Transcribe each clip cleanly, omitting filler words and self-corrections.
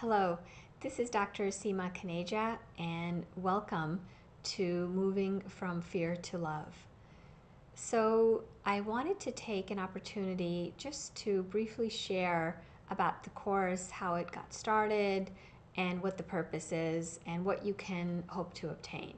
Hello, this is Dr. Seema Kaneja, and welcome to Moving from Fear to Love. So, I wanted to take an opportunity just to briefly share about the course, how it got started, and what the purpose is, and what you can hope to obtain.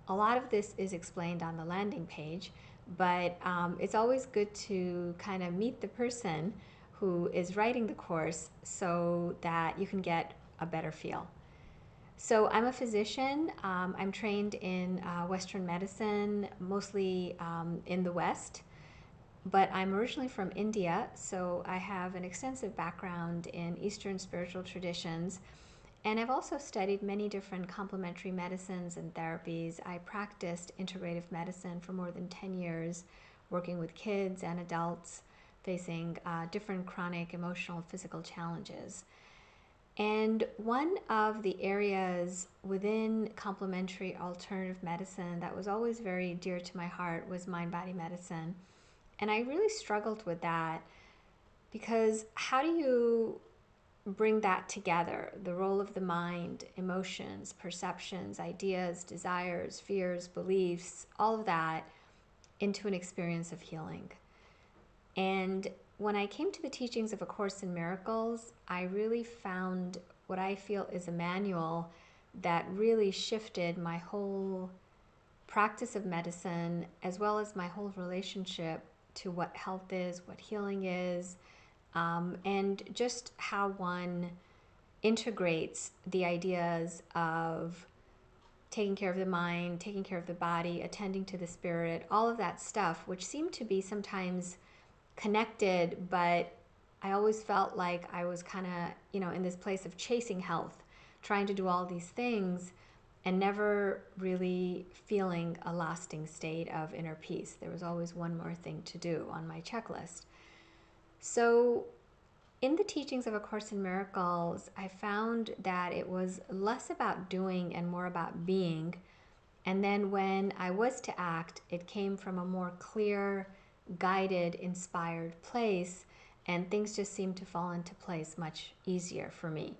A lot of this is explained on the landing page, but it's always good to kind of meet the person who is writing the course so that you can get a better feel. So I'm a physician. I'm trained in Western medicine, mostly in the West, but I'm originally from India, so I have an extensive background in Eastern spiritual traditions. And I've also studied many different complementary medicines and therapies. I practiced integrative medicine for more than 10 years, working with kids and adults facing different chronic emotional, physical challenges. And one of the areas within complementary alternative medicine that was always very dear to my heart was mind body medicine. And I really struggled with that because how do you bring that together? The role of the mind, emotions, perceptions, ideas, desires, fears, beliefs, all of that into an experience of healing. And when I came to the teachings of A Course in Miracles, I really found what I feel is a manual that really shifted my whole practice of medicine as well as my whole relationship to what health is, what healing is, and just how one integrates the ideas of taking care of the mind, taking care of the body, attending to the spirit, all of that stuff, which seemed to be sometimes connected, but I always felt like I was kind of, in this place of chasing health, trying to do all these things and never really feeling a lasting state of inner peace. There was always one more thing to do on my checklist. So, in the teachings of A Course in Miracles, I found that it was less about doing and more about being. And then when I was to act, it came from a more clear, guided, inspired place, and things just seemed to fall into place much easier for me.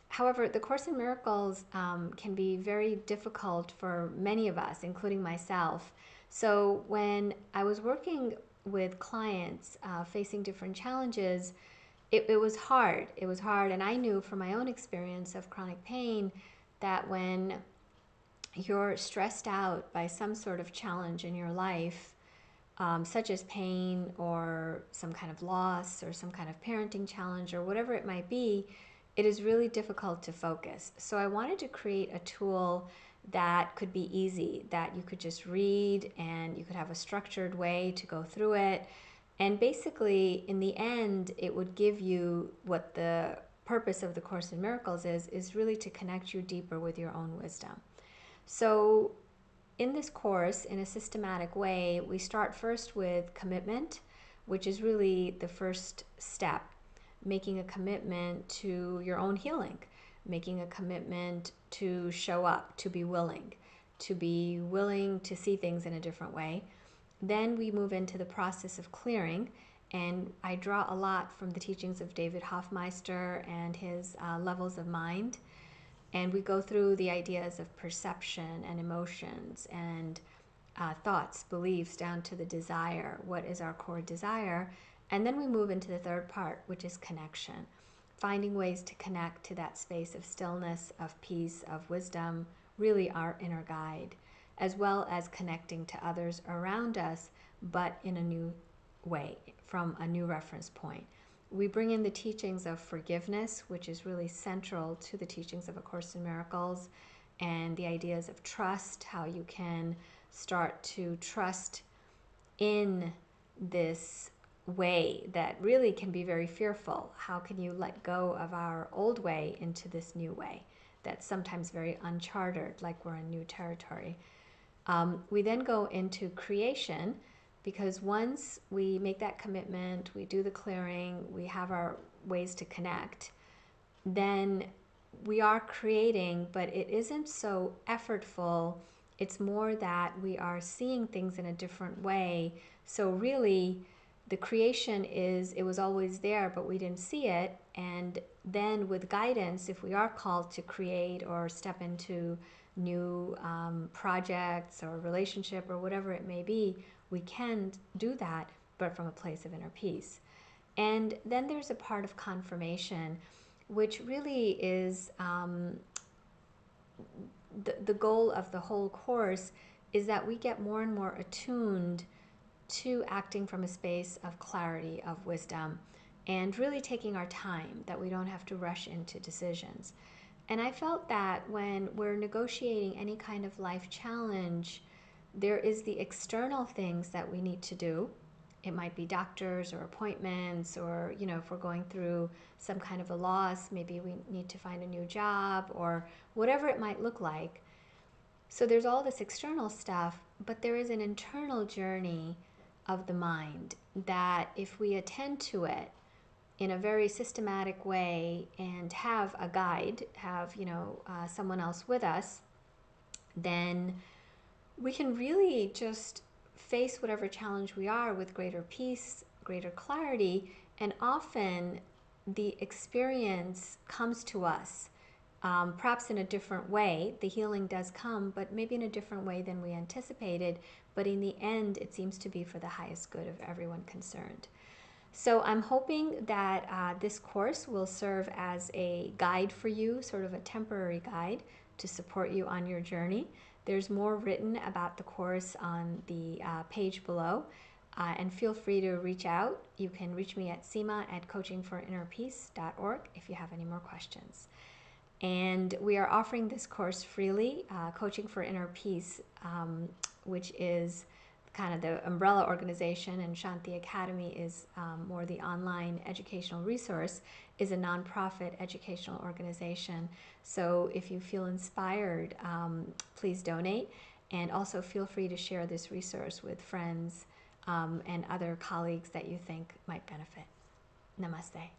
However, the Course in Miracles can be very difficult for many of us, including myself. So when I was working with clients facing different challenges, it was hard. It was hard, and I knew from my own experience of chronic pain that when you're stressed out by some sort of challenge in your life, such as pain or some kind of loss or some kind of parenting challenge or whatever it might be, it is really difficult to focus. So I wanted to create a tool that could be easy, that you could just read and you could have a structured way to go through it. And basically, in the end, it would give you what the purpose of the Course in Miracles is really to connect you deeper with your own wisdom. So in this course, in a systematic way, we start first with commitment, which is really the first step, making a commitment to your own healing, making a commitment to show up, to be willing to see things in a different way. Then we move into the process of clearing, and I draw a lot from the teachings of David Hoffmeister and his levels of mind. And we go through the ideas of perception and emotions and thoughts, beliefs, down to the desire. What is our core desire? And then we move into the third part, which is connection. Finding ways to connect to that space of stillness, of peace, of wisdom, really our inner guide, as well as connecting to others around us, but in a new way, from a new reference point. We bring in the teachings of forgiveness, which is really central to the teachings of A Course in Miracles, and the ideas of trust, how you can start to trust in this way that really can be very fearful. How can you let go of our old way into this new way that's sometimes very uncharted, like we're in new territory? We then go into creation, because once we make that commitment, we do the clearing, we have our ways to connect, then we are creating, but it isn't so effortful. It's more that we are seeing things in a different way. So really, the creation is, it was always there, but we didn't see it. And then with guidance, if we are called to create or step into new projects or relationship or whatever it may be, we can do that, but from a place of inner peace. And then there's a part of confirmation, which really is the goal of the whole course, is that we get more and more attuned to acting from a space of clarity, of wisdom, and really taking our time, that we don't have to rush into decisions. And I felt that when we're negotiating any kind of life challenge, there is the external things that we need to do. It might be doctors or appointments, or, you know, if we're going through some kind of a loss, maybe we need to find a new job or whatever it might look like. So there's all this external stuff, but there is an internal journey of the mind that if we attend to it in a very systematic way and have a guide, have, someone else with us, then we can really just face whatever challenge we are with greater peace, greater clarity, and often the experience comes to us, perhaps in a different way. The healing does come, but maybe in a different way than we anticipated. But in the end, it seems to be for the highest good of everyone concerned. So I'm hoping that this course will serve as a guide for you, sort of a temporary guide to support you on your journey. There's more written about the course on the page below, and feel free to reach out. You can reach me at seema@coachingforinnerpeace.org if you have any more questions. And we are offering this course freely, Coaching for Inner Peace, which is kind of the umbrella organization, and Shanti Academy is more the online educational resource, is a nonprofit educational organization. So if you feel inspired, please donate, and also feel free to share this resource with friends and other colleagues that you think might benefit. Namaste.